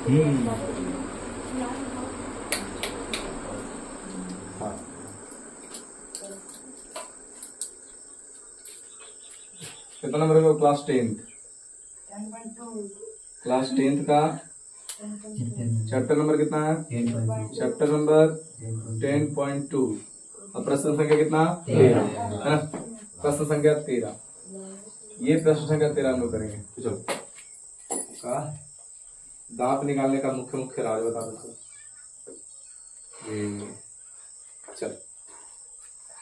हाँ। कितना नंबर का क्लास 10th? क्लास 10th का चैप्टर नंबर कितना है? चैप्टर नंबर 10.2 और प्रश्न संख्या कितना? 13 है ना। प्रश्न संख्या 13, ये प्रश्न संख्या 13 हम लोग करेंगे। तो चलो का दांत निकालने का मुख्य राज बता दो। चल,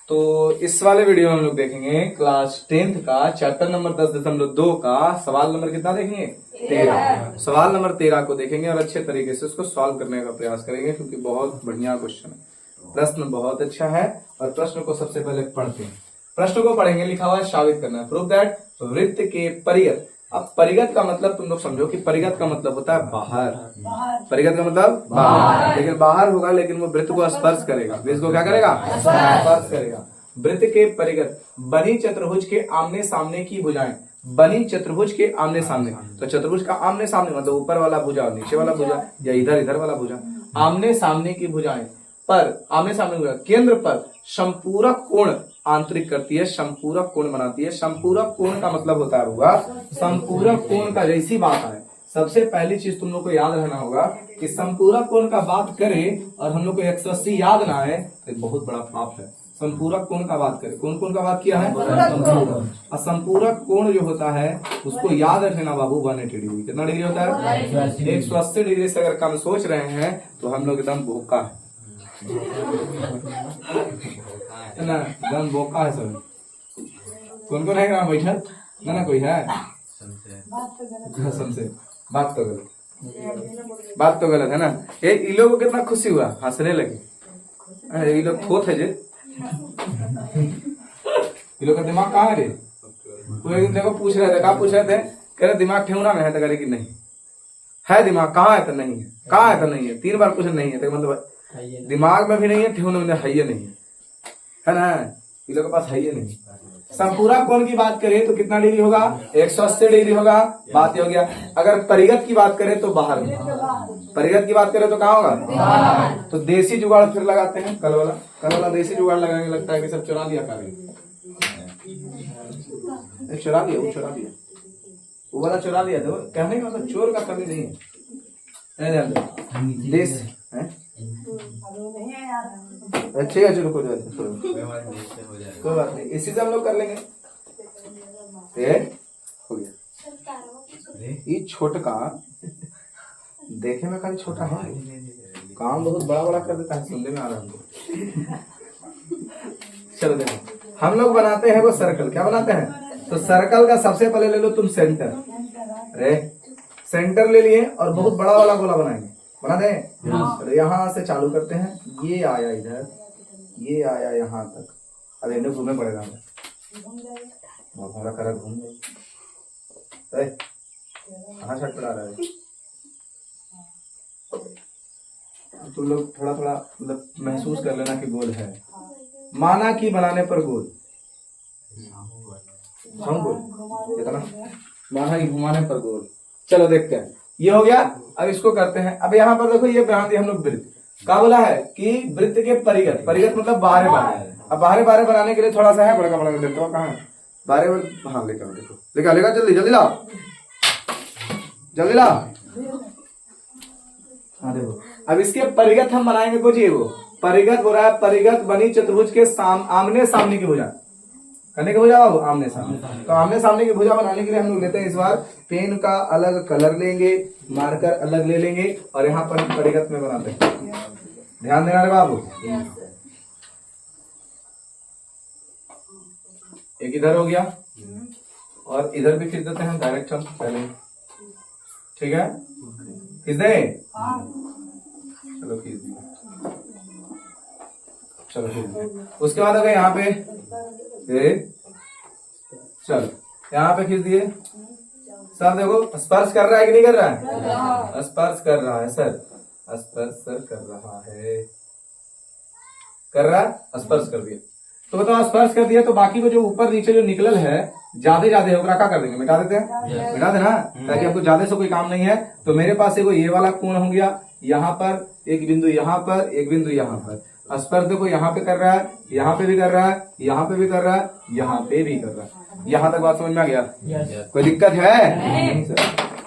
तो इस वाले वीडियो में हम लोग देखेंगे क्लास 10th का चैप्टर नंबर 10.2 का सवाल नंबर कितना देखेंगे? 13। सवाल नंबर 13 को देखेंगे और अच्छे तरीके से उसको सॉल्व करने का प्रयास करेंगे, क्योंकि बहुत बढ़िया क्वेश्चन है, प्रश्न बहुत अच्छा है। और प्रश्न को सबसे पहले पढ़ते हैं। प्रश्न को पढ़ेंगे, लिखा हुआ है साबित करना है, प्रूव दैट वृत्त के परिगत। अब परिगत का मतलब तुम लोग समझो कि परिगत का मतलब होता है बाहर। परिगत का मतलब बाहर, लेकिन बाहर होगा, लेकिन वो वृत्त को स्पर्श करेगा। वृत्त को क्या करेगा? स्पर्श करेगा। वृत्त के परिगत बनी चतुर्भुज के आमने सामने की भुजाएं। बनी चतुर्भुज के आमने सामने, तो चतुर्भुज का आमने सामने मतलब ऊपर वाला भुजा और नीचे वाला भुजा, या इधर वाला भुजा। आमने सामने की भुजाएं पर, आमने सामने भुजा केंद्र पर संपूरक कोण आंतरिक करती है, संपूरक कोण बनाती है। संपूरक कोण का मतलब होता है संपूरक कोण का जैसी बात है, सबसे पहली चीज तुम लोग को याद रहना होगा कि संपूरक कोण का बात करें और हम लोग को 180 याद ना है तो बहुत बड़ा पाप है। संपूरक कोण का बात करें, कौन कौन का बात किया है? और संपूरक कोण जो होता है उसको याद रखना बाबू, 180 डिग्री। कितना डिग्री होता है? 180 डिग्री से अगर कम सोच रहे हैं तो हम लोग एकदम भूखा है ना, एकदम बोका है सब। कौन कौन है यहाँ बैठा? ना कोई है? समझे बात तो गलत, बात तो गलत है ना। ये इन लोगों को कितना खुशी हुआ, हंसने लगे। ये लोग खोत है जे, ये लोग का दिमाग कहाँ है रे? तो एक दिन देखो पूछ रहे थे, कहा पूछ रहे थे, कह रहे दिमाग ठेहुना में है, तो कह रहे कि नहीं है। दिमाग कहाँ है? तो नहीं है। कहाँ है? तो नहीं है। 3 बार पूछे नहीं है, तो मतलब दिमाग में भी नहीं है, ठेहुना में है ही नहीं है ना। इन लोग के पास है ही नहीं। संपूरक कोण की बात करें तो कितना डिग्री होगा? 180 डिग्री होगा। बात ये हो गया। अगर परिगत की बात करें तो बाहर में, परिगत की बात करें तो कहाँ होगा? तो देसी जुगाड़ फिर लगाते हैं, कल वाला देसी जुगाड़ लगाने लगता है कि सब चुरा लिया कार्य, चुरा लिया, वो वाला चुरा लिया। तो कहने का मतलब चोर का कमी नहीं है। देश ठीक है, चलो कोई बात नहीं, इसी से हम लोग कर लेंगे। हो गया। ये छोटा देखे में खाली छोटा है, काम बहुत बड़ा बड़ा कर देता है, सुनने में आ रहा है। चलो देखो, हम लोग बनाते हैं वो सर्कल। क्या बनाते हैं? तो सर्कल का सबसे पहले ले लो तुम सेंटर। अरे सेंटर ले लिए और बहुत बड़ा वाला गोला बनाएंगे। बना दें? तो यहाँ से चालू करते हैं, ये आया इधर, ये आया यहाँ तक। अब इन्हें घूमने पड़ेगा, हमारा करा घूम गए। कहाँ छटपटा रहा है? तुम लोग थोड़ा थोड़ा मतलब महसूस कर लेना कि गोल है। माना कि बनाने पर गोल, कितना माना कि घुमाने पर गोल। चलो देखते हैं, ये हो गया। अब इसको करते हैं। अब यहाँ पर देखो, ये बना दिया हम लोग वृत्त। क्या बोला है कि वृत्त के परिगत, परिगत मतलब बाहरे बाहरे। अब बाहरे बाहरे बनाने के लिए थोड़ा सा है, बड़ा बड़ा देखते हो कहाँ है बाहरे। हाँ लेकर देखो, लेगा जल्दी जल्दी ला, जल्दी ला। हाँ देखो, अब इसके परिगत हम बनाएंगे कुछ। ये वो परिगत हो रहा है, परिगत बनी चतुर्भुज के आमने सामने की भुजा। करने की भुजा बाबू, आमने सामने। तो आमने सामने की भुजा बनाने के लिए हम लोग लेते हैं इस बार पेन का अलग कलर लेंगे, मार्कर अलग ले लेंगे और यहाँ पर हम परिगत में बनाते हैं। ध्यान देना रे बाबू। एक इधर हो गया और इधर भी खींच देते हैं डायरेक्ट हम पहले। ठीक है, खींच दे। चलो खींच दिया, चलो खींच दिया। उसके बाद अगर यहाँ पे चलो यहाँ पे खींच दिए। सर देखो स्पर्श कर रहा है कि नहीं कर रहा है? स्पर्श कर रहा है सर, स्पर्श सर कर रहा है, कर रहा है, स्पर्श कर दिया। तो बताओ स्पर्श कर दिया तो बाकी को जो ऊपर नीचे जो निकलल है ज्यादा होगा, क्या कर देंगे, मिटा देते हैं, मिटा देना, ताकि आपको ज्यादा से कोई काम नहीं है। तो मेरे पास देखो ये वाला कोण हो गया, यहाँ पर एक बिंदु, यहाँ पर एक बिंदु, यहाँ पर स्पर्श देखो यहाँ पे कर रहा है, यहाँ पे भी कर रहा है, यहाँ पे भी कर रहा है, यहाँ पे भी कर रहा है। यहाँ तक बात समझ में आ गया? कोई दिक्कत है? नहीं सर,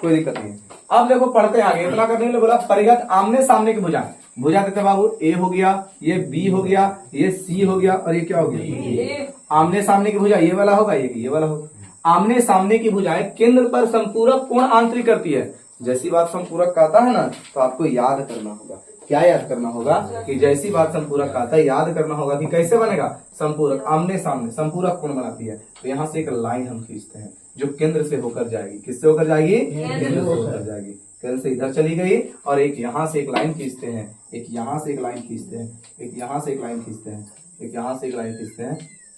कोई दिक्कत नहीं। अब देखो पढ़ते आगे, इतना करने के लिए बोला परिगत आमने सामने की भुजा, भुजा देते बाबू, ए हो गया, ये बी हो गया, ये सी हो गया, और ये क्या हो गया, आमने सामने की भुजा, ये वाला होगा, ये वाला होगा। आमने सामने की भुजाएं केंद्र पर संपूरक कोण आंतरिक करती है। जैसी बात संपूरक कहता है ना, तो आपको याद करना होगा, क्या याद करना होगा कि जैसी बात संपूरक कहता है याद करना होगा कि कैसे बनेगा संपूरक, आमने सामने संपूरक कोण बनाती है। तो यहाँ से एक लाइन हम खींचते हैं जो केंद्र से होकर जाएगी, किससे होकर जाएगी, केंद्र से होकर जाएगी, केंद्र से इधर चली गई, और एक यहाँ से एक लाइन खींचते हैं, एक यहाँ से एक लाइन खींचते हैं, एक यहाँ से एक लाइन खींचते हैं, एक यहाँ से एक लाइन खींचते हैं।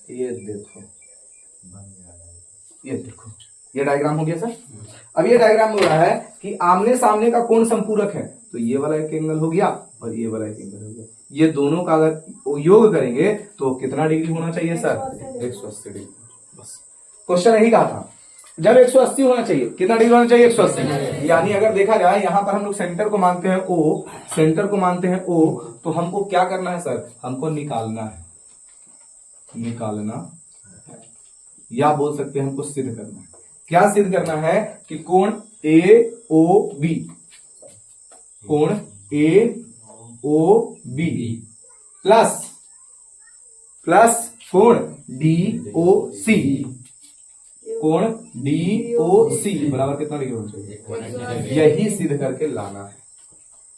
ये देखो, ये देखो, ये डायग्राम हो गया सर। अब ये डायग्राम हो रहा है कि आमने सामने का कोण संपूरक है, तो ये वाला एक एंगल हो गया और ये वाला एक एंगल हो गया। ये दोनों का अगर योग करेंगे तो कितना डिग्री होना चाहिए सर, 180 डिग्री। बस क्वेश्चन यही कहा था, जब 180 होना चाहिए, कितना डिग्री होना चाहिए, 180। यानी अगर देखा जाए यहाँ पर हम लोग सेंटर को मानते हैं O, सेंटर को मानते हैं O, तो हमको क्या करना है सर, हमको निकालना है, निकालना, या बोल सकते हैं हमको सिद्ध करना है। क्या सिद्ध करना है कि कोण AOB, कोण AOB प्लस कोण DOC, कोण DOC बराबर कितना डिग्री होना चाहिए, यही सिद्ध करके लाना है।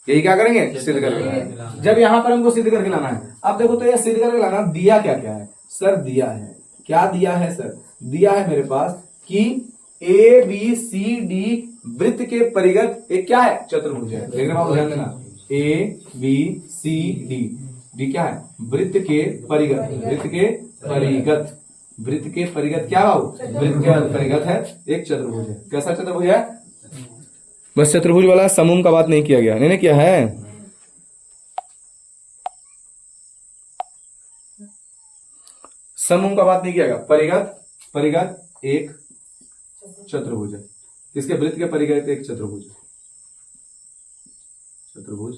यही क्या करेंगे, सिद्ध करके लाना है। जब यहां पर हमको सिद्ध करके लाना है, अब देखो तो यह सिद्ध करके लाना, दिया क्या क्या है सर, दिया है, क्या दिया है सर, दिया है मेरे पास कि ABCD वृत्त के परिगत एक क्या है, चतुर्भुज है। देख रहे हो, ध्यान देना, ABCD, डी क्या है, वृत्त के परिगत, वृत्त के परिगत, वृत्त के परिगत क्या हो, वृत्त के परिगत है एक चतुर्भुज है। कैसा चतुर्भुज है, बस चतुर्भुज वाला समूह का बात नहीं किया गया, नहीं किया है, समूह का बात नहीं किया गया। परिगत एक चतुर्भुज है, इसके वृत्त के परिगत एक चतुर्भुज, चतुर्भुज,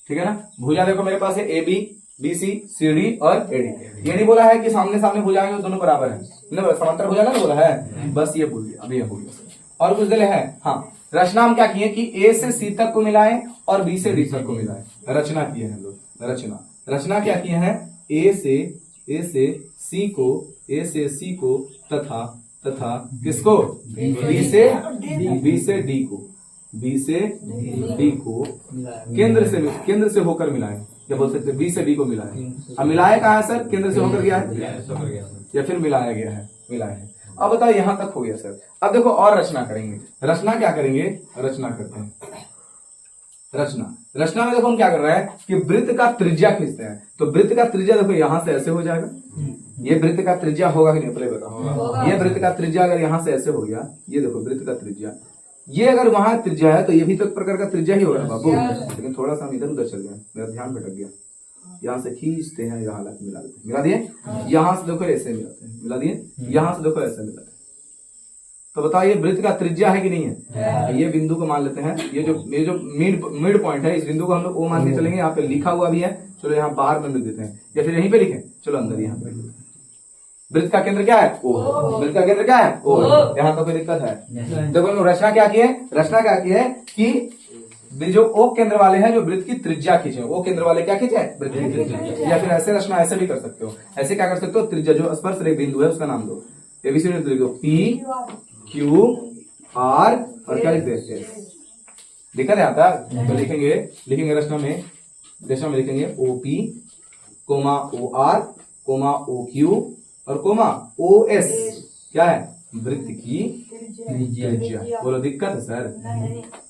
ठीक है ना। भुजा देखो मेरे पास है AB, BC, CD और AD। ये नहीं बोला है कि सामने सामने भुजाएं वो दोनों बराबर है, समांतर भुजा ना बोला है, बस ये भूल गया, अभी ये भूल गया। और कुछ दिले है, हाँ, रचना हम क्या किए कि A से C तक को मिलाएं और B से D तक को मिलाएं, रचना किए हैं लोग, रचना क्या किए हैं, A से C को तथा किसको, B से D को केंद्र से होकर मिलाएं, या बोल सकते हैं B से D को मिलाएं। अब मिलाया कहाँ है सर, केंद्र से होकर गया है या फिर मिलाया गया है, मिलाया है। अब बताओ यहां तक हो गया सर। अब देखो और रचना करेंगे, रचना क्या करेंगे, रचना करते हैं, रचना में देखो हम क्या कर रहे हैं कि वृत्त का त्रिज्या खींचते हैं। तो वृत्त का त्रिज्या देखो यहां से ऐसे हो जाएगा, ये वृत्त का त्रिज्या होगा कि नहीं, पहले बताओ। ये वृत्त का त्रिज्या अगर यहां से ऐसे हो गया, ये देखो वृत्त का त्रिज्या, ये अगर वहां त्रिज्या है तो ये भी तो एक प्रकार का त्रिज्या ही होगा बाबू। लेकिन थोड़ा सा हम इधर उधर चल गए, मेरा ध्यान भटक गया। यहाँ से खींचते हैं, यहाँ हालत मिला देते हैं, मिला दिए। यहाँ से देखो ऐसे मिलाते हैं, मिला दिए। यहाँ से देखो ऐसे मिलाते हैं। तो बताओ ये वृत्त का त्रिज्या है कि नहीं है। ये बिंदु को मान लेते हैं, ये जो मिड पॉइंट है, इस बिंदु को हम लोग ओ मान के चलेंगे। यहाँ पे लिखा हुआ भी है, चलो यहाँ बाहर में लिख देते हैं, या फिर यहीं पे लिखें, चलो अंदर यहाँ पे। वृत्त का केंद्र क्या है, ओ। वृत्त का केंद्र क्या है, ओ। यहाँ तो कोई दिक्कत है। देखो रचना क्या की है, रचना क्या की है कि जो ओ केंद्र वाले हैं जो वृत्त की त्रिज्या खींचे, ओ केंद्र वाले क्या खींचे, वृत्त की त्रिज्या। या फिर ऐसे रचना ऐसे भी कर सकते हो, ऐसे क्या कर सकते हो, त्रिज्या जो स्पर्श रेखा बिंदु है उसका नाम दो, एबीसीडी लिखो, P Q R और क्या लिखते हैं, दिक्कत आता है। तो लिखेंगे रचना में लिखेंगे OP, OR, OQ और OS क्या है, वृत्त की त्रिज्या। बोलो दिक्कत है सर,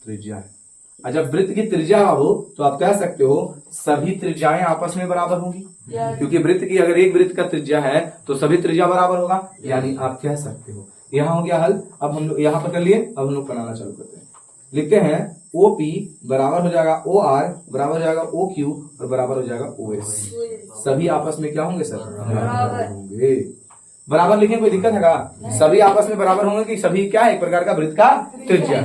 त्रिज्या है। अच्छा वृत्त की त्रिज्या हो तो आप कह सकते हो सभी त्रिज्याएं आपस में बराबर होंगी, क्योंकि वृत्त की अगर एक वृत्त का त्रिज्या है तो सभी त्रिज्या बराबर होगा। यानी आप कह सकते हो, यहाँ हो गया हल। अब हम लोग यहाँ पर कर लिए, अब हम लोग बनाना चालू करते हैं। लिखते हैं OP बराबर हो जाएगा OR बराबर हो जाएगा OQ और बराबर हो जाएगा OS। सभी आपस में क्या होंगे सर? बराबर होंगे। बराबर लिखें कोई दिक्कत है का? सभी आपस में बराबर होंगे कि सभी क्या है? एक प्रकार का वृत्त का त्रिज्या।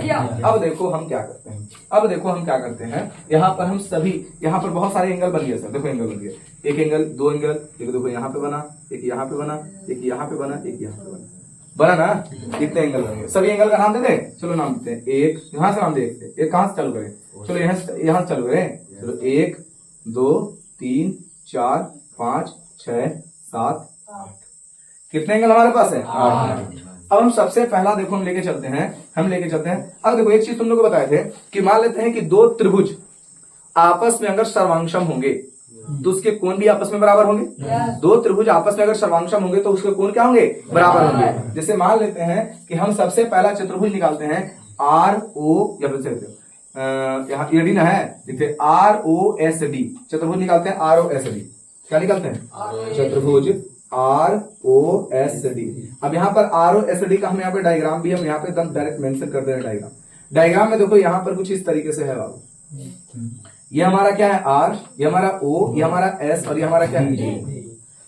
अब देखो हम क्या करते हैं, अब देखो हम क्या करते हैं, यहाँ पर हम सभी, यहाँ पर बहुत सारे एंगल बन गए सर। देखो एंगल बन गया, एक एंगल, दो एंगल, एक देखो यहाँ पे बना, एक यहाँ पे बना, एक यहाँ पे बना, एक यहाँ पे बना ना, कितने एंगल बन गए? सभी एंगल का नाम दे दे। चलो नाम देते हैं। एक यहाँ से नाम देखते हैं, एक कहाँ से चालू करें? चलो यहाँ से चालू करें। चलो 1 2 3 4 5 6 7 8 कितने एंगल हमारे पास है? 8। अब हम सबसे पहला देखो हम लेके चलते हैं, अब देखो एक चीज तुम लोग को बताए थे कि मान लेते हैं कि दो त्रिभुज आपस में अगर सर्वांगसम होंगे तो उसके कोण भी आपस में बराबर होंगे। दो त्रिभुज आपस में अगर सर्वांगसम होंगे तो उसके कोण क्या होंगे? बराबर होंगे। जैसे मान लेते हैं कि हम सबसे पहला चतुर्भुज निकालते हैं RO, या यहाँ डी ना है, देखते ROSD, चतुर्भुज निकालते हैं ROSD। क्या निकालते हैं? चतुर्भुज ROSD। अब यहाँ पर ROSD का हम यहाँ पे डायग्राम भी हम यहाँ पे एकदम डायरेक्ट मेंशन कर दे रहे हैं। डायग्राम में देखो यहाँ पर कुछ इस तरीके से है बाबू, ये हमारा क्या है? R, ये हमारा O, ये हमारा S और ये हमारा क्या है? G।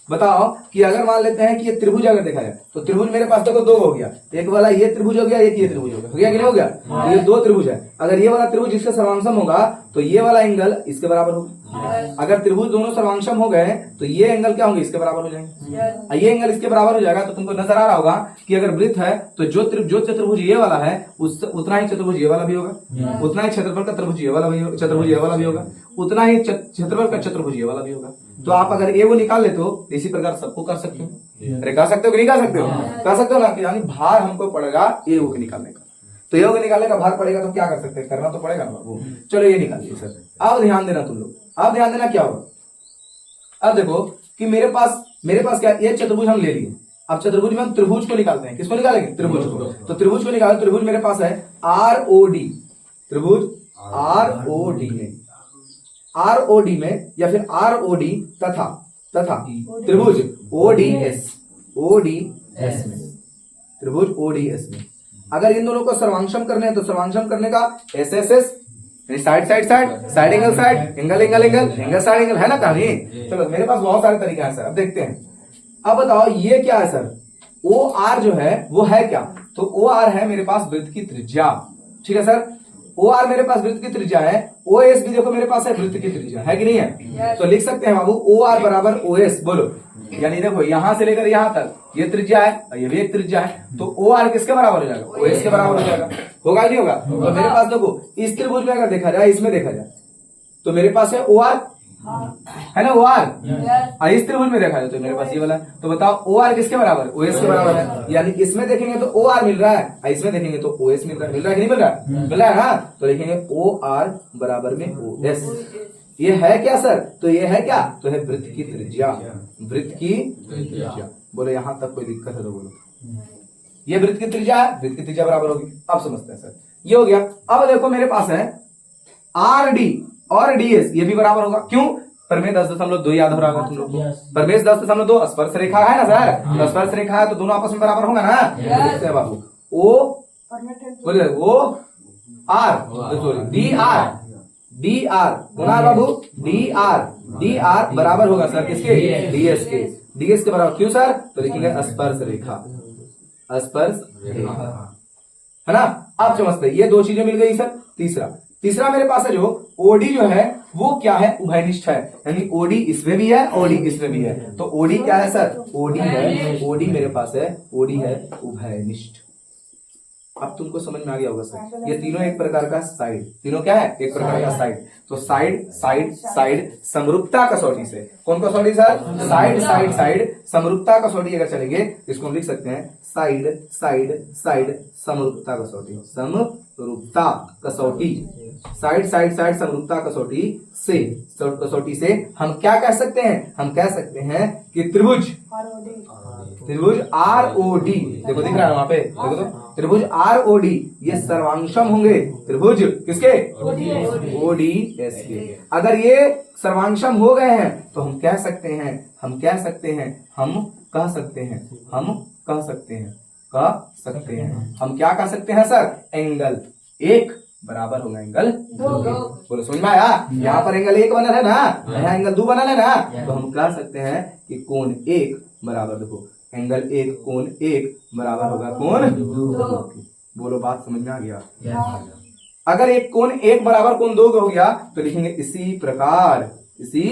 बताओ कि अगर मान लेते हैं कि ये त्रिभुज अगर देखा जाए तो त्रिभुज मेरे पास देखो दो हो गया, एक वाला ये त्रिभुज हो गया, एक ये त्रिभुज हो गया कि नहीं हो गया? तो ये दो त्रिभुज है। अगर ये वाला त्रिभुज इसका सर्वांगसम होगा तो ये वाला एंगल इसके बराबर होगा। अगर त्रिभुज दोनों सर्वांगसम हो गए तो ये एंगल क्या होंगे? इसके बराबर हो जाएंगे। ये एंगल इसके बराबर हो जाएगा तो तुमको नजर आ रहा होगा कि अगर वृत्त है तो जो चतुर्भुज ये वाला है उतना ही चतुर्भुज ये वाला भी होगा, उतना ही क्षेत्रफल का त्रिभुज ये वाला भी होगा, चतुर्भुज ये वाला भी होगा, उतना ही क्षेत्रफल का चतुर्भुज ये वाला भी होगा। तो आप अगर ए वो निकाल ले तो इसी प्रकार सबको कर सकते हो। अरे कर सकते हो कि नहीं कर सकते हो? कर सकते हो ना। यानी भार हमको पड़ेगा ए वो के निकालने का, तो ये निकालने का भार पड़ेगा तो क्या कर सकते हैं? करना तो पड़ेगा ना वो। चलो ये निकालिए सर। अब ध्यान देना तुम लोग, अब ध्यान देना क्या होगा। अब देखो कि मेरे पास क्या, ये चतुर्भुज हम ले लिए। अब चतुर्भुज में हम त्रिभुज को निकालते हैं। किसको निकालेंगे? त्रिभुज को। तो त्रिभुज को निकाले, त्रिभुज मेरे पास है ROD, त्रिभुज ROD में या फिर ROD तथा त्रिभुज ODS में, त्रिभुज ODS में अगर इन दोनों को सर्वांगसम करने हैं तो सर्वांगसम करने का SSS, side angle side, angle side angle, है ना कहानी। चलो मेरे पास बहुत सारे तरीके हैं सर, अब देखते हैं। अब बताओ ये क्या है सर? OR जो है वो है क्या? तो OR है मेरे पास वृत्त की त्रिज्या। ठीक है सर, OR मेरे पास वृत्त की त्रिज्या है। OS भी देखो मेरे पास है वृत्त की त्रिज्या, है कि नहीं है? तो लिख सकते हैं बाबू OR बराबर OS। बोलो, यानी देखो यहां से लेकर यहां तक ये त्रिज्या है और ये भी एक त्रिज्या है, तो OR किसके बराबर हो जाएगा? OS के बराबर हो जाएगा। होगा नहीं होगा? तो मेरे पास देखो इस त्रिभुज में अगर देखा जाए, इसमें देखा जाए तो मेरे पास है OR, है ना OR। इस त्रिभुज में देखा जाए तो मेरे पास ये वाला है। तो बताओ OR किसके बराबर? OS के बराबर है। यानी इसमें देखेंगे तो OR मिल रहा है, इसमें देखेंगे तो OS मिल रहा है कि नहीं मिल रहा है? मिल रहा है ना। तो लिखेंगे OR बराबर में OS। ये है क्या सर? तो ये है क्या? तो है वृत्त की त्रिज्या, वृत्त की त्रिज्या। बोलो यहां तक कोई दिक्कत है तो बोलो। ये वृत्त की त्रिज्या है, वृत्त की त्रिज्या बराबर होगी। अब समझते हैं सर, ये हो गया। अब देखो मेरे पास है RD और DS, ये भी बराबर होगा। क्यों? परमेश 10.2 याद हो रहा होगा तुम लोग को। परमेश 10.2 स्पर्श रेखा है ना सर, तो स्पर्श रेखा है तो दोनों आपस में बराबर होगा ना। देखते हैं बाबू, बोलिए OR, सॉरी DR होना बाबू, DR बराबर होगा सर किसके? DS के। DS के बराबर क्यों सर? तो लिखेंगे स्पर्श रेखा, है ना। अब समझते हैं, ये दो चीजें मिल गई सर। तीसरा मेरे पास है जो OD जो है वो क्या है? उभयनिष्ठ है। यानी OD इसमें भी है, OD इसमें भी है। तो OD क्या है सर? OD है, OD मेरे पास है, OD है उभयनिष्ठ। अब तुमको समझ में आ गया होगा सर, ये तीनों एक प्रकार का साइड, तीनों क्या है? एक प्रकार का साइड। तो साइड समरूपता कसौटी से, कौन कसौटी सर? साइड समरूपता कसौटी अगर चलेंगे इसको हम लिख सकते हैं साइड समरूपता कसौटी, समरूपता कसौटी, साइड समरूपता कसौटी से हम क्या कह सकते हैं? हम कह सकते हैं कि त्रिभुज ROD, देखो दिख रहा है वहां पे, देखो तो त्रिभुज ROD ये सर्वांगसम होंगे। त्रिभुज किसके? ODS के। अगर ये सर्वांगसम हो गए हैं तो हम कह सकते हैं हम कह सकते हैं हम क्या कह सकते हैं सर? एंगल 1 बराबर होगा एंगल 2 के। बोलो समझ में आया? यहाँ पर एंगल 1 बनल है ना, यहाँ एंगल 2 बनल है ना, तो हम कह सकते हैं कि कोण 1 बराबर, देखो एंगल 1 कोण 1 बराबर होगा कोण 2। बोलो बात समझ में आ गया? अगर एक कोण 1 बराबर कोण 2 हो गया तो लिखेंगे इसी प्रकार, इसी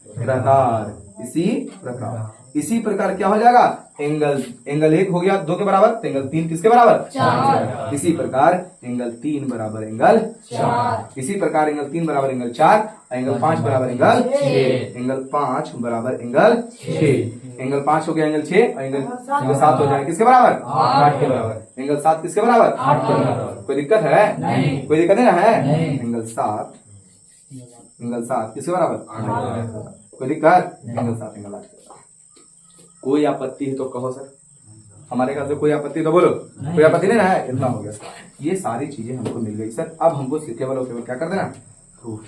प्रकार, इसी प्रकार। इसी प्रकार क्या हो जाएगा? एंगल 1 हो गया 2 के बराबर, तो एंगल 3 किसके बराबर? 4। इसी प्रकार एंगल 3 बराबर एंगल 4। इसी प्रकार एंगल 3 बराबर एंगल 4, एंगल 5 बराबर एंगल 6, एंगल 5 बराबर एंगल 6, एंगल 5 हो गया एंगल 6, और एंगल 7 हो जाएगा किसके बराबर? 8 के बराबर। एंगल 7 किसके बराबर? 8 के बराबर। कोई दिक्कत है? नहीं। कोई दिक्कत नहीं है? एंगल 7 किसके बराबर? कोई दिक्कत? एंगल 7 एंगल 8 के बराबर। कोई आपत्ति है तो कहो सर, हमारे ख्याल से कोई आपत्ति तो बोलो। कोई आपत्ति नहीं ना है? इतना हो गया सर, ये सारी चीजें हमको मिल गई सर। अब हमको केवल और केवल क्या कर देना? प्रूफ।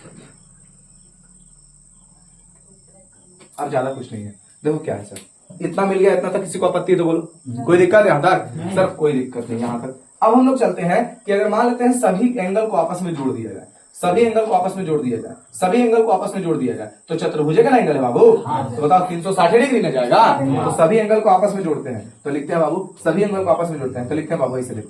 अब ज्यादा कुछ नहीं है। देखो क्या है सर, इतना मिल गया, इतना तक किसी को आपत्ति है तो बोलो। कोई दिक्कत है यहाँ तक? सर कोई दिक्कत नहीं यहाँ तक। अब हम लोग चलते हैं कि अगर मान लेते हैं सभी एंगल को आपस में जोड़ दिया जाए, सभी एंगल को आपस में जोड़ दिया जाए, सभी एंगल को आपस में जोड़ दिया जाए तो चतुर्भुज का एंगल है बाबू। तो बताओ 360 डिग्री में जाएगा। तो सभी एंगल को आपस में जोड़ते हैं तो लिखते हैं बाबू, सभी एंगल को आपस में जोड़ते हैं तो लिखते हैं बाबू ऐसे, देखो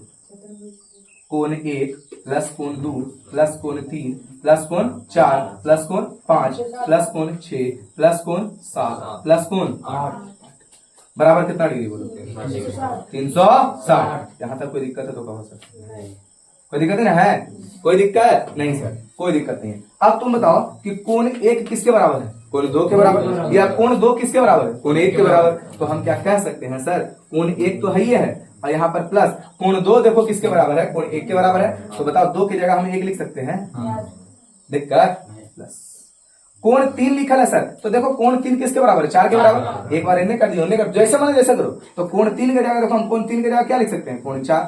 कोण 1 प्लस कोण 2 प्लस कोण 3 प्लस कोण 4 प्लस कोण 5 प्लस कोण 6 प्लस कोण 7 प्लस कोण 8 बराबर कितना डिग्री बोलो? 360। यहाँ तक कोई दिक्कत है तो कहो सर। कोई दिक्कत नहीं है? कोई दिक्कत नहीं सर, कोई दिक्कत नहीं है। अब तुम बताओ कि कोण 1 किसके बराबर है? कोण 2 के बराबर, या कोण 2 किसके बराबर है? कोण 1 के बराबर। तो हम क्या कह सकते हैं सर, कोण 1 तो है ही है, और यहाँ पर प्लस कोण 2 देखो किसके बराबर है? कोण 1 के बराबर है। तो बताओ 2 की जगह हम 1 लिख सकते हैं, दिक्कत प्लस कोण 3 लिखा है सर, तो देखो कोण 3 किसके बराबर है? 4 के बराबर। एक बार इन्हें कर दिया, कर जैसे मन जैसे करो। तो कोण 3 की जगह देखो हम कोण 3 की जगह क्या लिख सकते हैं? कोण 4।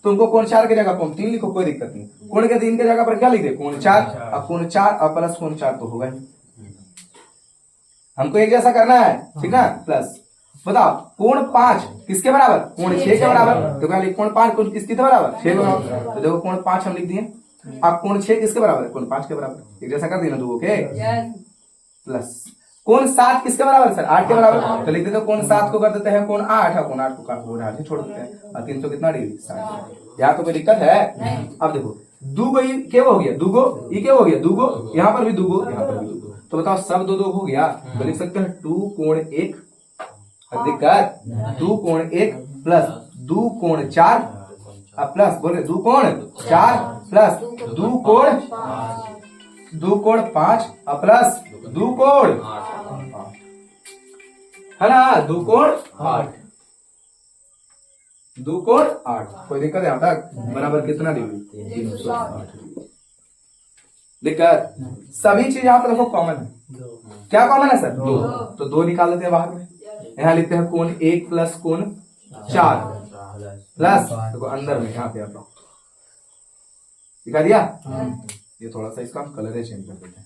तुमको कोण 4 की जगह कोण 3 लिखो, कोई दिक्कत नहीं। कोण के 3 की जगह पर क्या लिख दे? कोण 4। अब कोण 4 और प्लस कोण 4 तो होगा ही, हमको एक जैसा करना है, ठीक है? प्लस बताओ कोण 5 किसके बराबर? कोण 6 के बराबर। तो क्या लिख, कोण 5 कोण किसके बराबर? 6 के बराबर। तो देखो कोण 5 हम लिख दिए। अब कोण 6 किसके बराबर है? कोण 5 के बराबर। एक जैसा कर दिया ना, दो के प्लस कोण 7 किसके बराबर सर? 8 के बराबर। तो लिख देते कोण 7 को कर देते हैं कोण 8, और कोण 8 को आगे छोड़ देते हैं, और 300 कितना डिग्री? 60। यहाँ तो कोई दिक्कत है? अब देखो दूगो ई क्या हो गया? दूगो ई क्या हो गया? दूगो, यहाँ पर भी दूगो, यहाँ पर भी दूगो। तो बताओ सब दो हो गया, तो लिख सकते हैं 2 कोण 1, दिक्कत 2 कोण 1 प्लस 2 कोण 4, अब प्लस बोले 2 कोण 4 प्लस 2 कोण 5 और प्लस 2 कोण 8 है ना? 2 कोण 8, 2 कोण 8। कोई दिक्कत है यहाँ तक? बराबर कितना डिग्री? 360। दिक्कत? सभी चीज यहाँ पर देखो कॉमन है। क्या कॉमन है सर? 2। तो 2 निकाल देते हैं बाहर में। यहाँ लिखते हैं कोण 1 प्लस कोण 4 प्लस देखो अंदर में यहाँ पे आप दिखा दिया। ये थोड़ा सा इसका हम कलर चेंज कर देते हैं,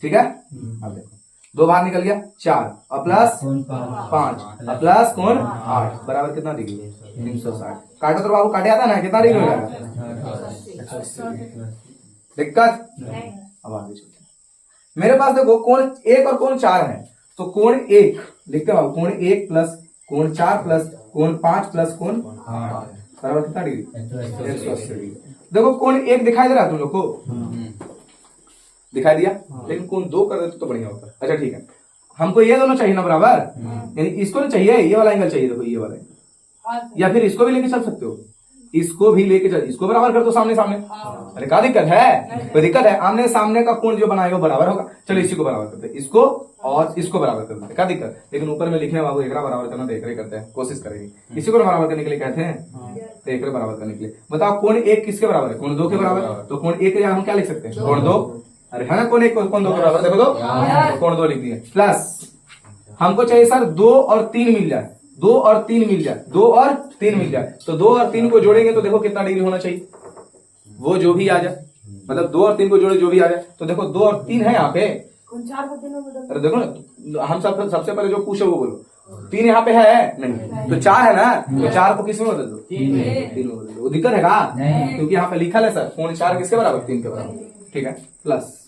ठीक है? अब देखो 2 बाहर निकल गया, 4 और प्लस 5 और प्लस कोण 8 बराबर कितना डिग्री? 360। काटो तो बाबू, काटे आता ना, कितना डिग्री हो जाएगा? दिक्कत? अब आगे चलते हैं। मेरे पास देखो कोण 1 और कोण 4 है, तो कोण 1 लिखते हैं बाबू, कोण 1 प्लस कोण 4 प्लस कोण 5 प्लस कोण 8 बराबर कितना डिग्री? 180 डिग्री। देखो कोण 1 दिखाई दे रहा है तुम लोग को? दिखाई दिया, लेकिन कोण 2 कर देते तो बढ़िया होता। अच्छा ठीक है, हमको ये दोनों चाहिए ना बराबर, यानी इसको नहीं चाहिए, ये वाला एंगल चाहिए। देखो ये वाला, या फिर इसको भी लेके चल सकते हो, इसको भी लेके चल, इसको बराबर कर दो सामने सामने। अरे क्या दिक्कत है? कोई दिक्कत है? आमने सामने का कोण जो बनाएगा वो बराबर होगा। चलो इसी को बराबर करते हैं, इसको और इसको बराबर करते हैं, क्या दिक्कत? लेकिन ऊपर में लिखने बाबू एकरा बराबर करना, तो एकरे करते हैं, कोशिश करेंगे। इसी को बराबर करने के लिए कहते हैं, तो एकरे बराबर करने के लिए बताओ कोण 1 किसके बराबर है? कोण 2 के बराबर। तो कोण 1 के हम क्या लिख सकते हैं? कोण 2। अरे है ना, कोण 1 कोण 2 के बराबर, देखो तो कोण 2 लिख दिए। प्लस हमको चाहिए सर 2 और 3 मिल जाए, 2 और 3 मिल जाए, 2 और 3 मिल जाए। तो 2 और 3 को जोड़ेंगे तो देखो कितना डिग्री होना चाहिए? वो जो भी आ जाए, मतलब 2 और 3 को जोड़े जो भी आ जाए। तो देखो 2 और 3 है यहाँ पे। अरे देखो ना, हम सबसे पहले जो पूछो वो बोलो। 3 यहाँ पे है नहीं, तो 4 है ना, तो 4 को किस में बदल दो? 3 में बदल दो। दिक्कत है का? क्योंकि यहाँ पे लिखा है सर 4 किसके बराबर? 3 के बराबर। ठीक है, प्लस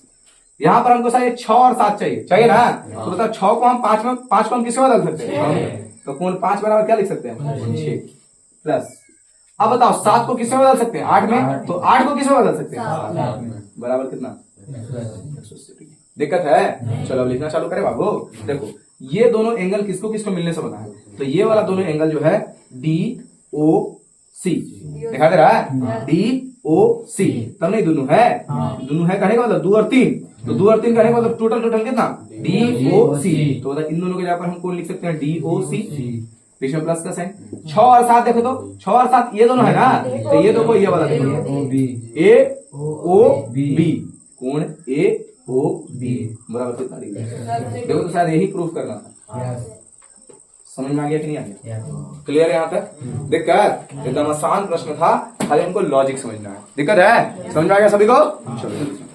यहाँ पर हमको सर 6 और 7 चाहिए ना, तो मतलब 6 को हम 5 को हम किसमें बदल सकते हैं? तो कोण 5 बराबर क्या लिख सकते हैं? 6 प्लस। अब बताओ 7 को किसमें बदल सकते हैं? 8 में, तो 8 को किसमें बदल सकते हैं? बराबर कितना? 180। दिक्कत है? चलो अब लिखना चालू करें बाबू। देखो ये दोनों एंगल किसको किसको मिलने से बना है? तो ये वाला दोनों एंगल जो है DOC दिखा दे रहा है, DOC। तब नहीं दोनों है, दोनों है कहने का मतलब 2 और 3, तो 2 और 3 कहने का मतलब टोटल कितना? DOC। तो मतलब इन दोनों के जगह पर हम कौन लिख सकते हैं? DOC, बीच में प्लस का साइन। 6 और 7 देखो तो 6 और 7 ये दोनं है ना, तो ये देखो ये वाला देखो AOB, कौन AOB बराबर कितना डिग्री? देखो तो शायद यही प्रूफ करना था। समझ में आ गया कि नहीं आ गया? क्लियर है यहाँ तक? दिक्कत? एकदम आसान प्रश्न था, खाली हमको लॉजिक समझना है। दिक्कत है? समझ में आ गया सभी को? चलो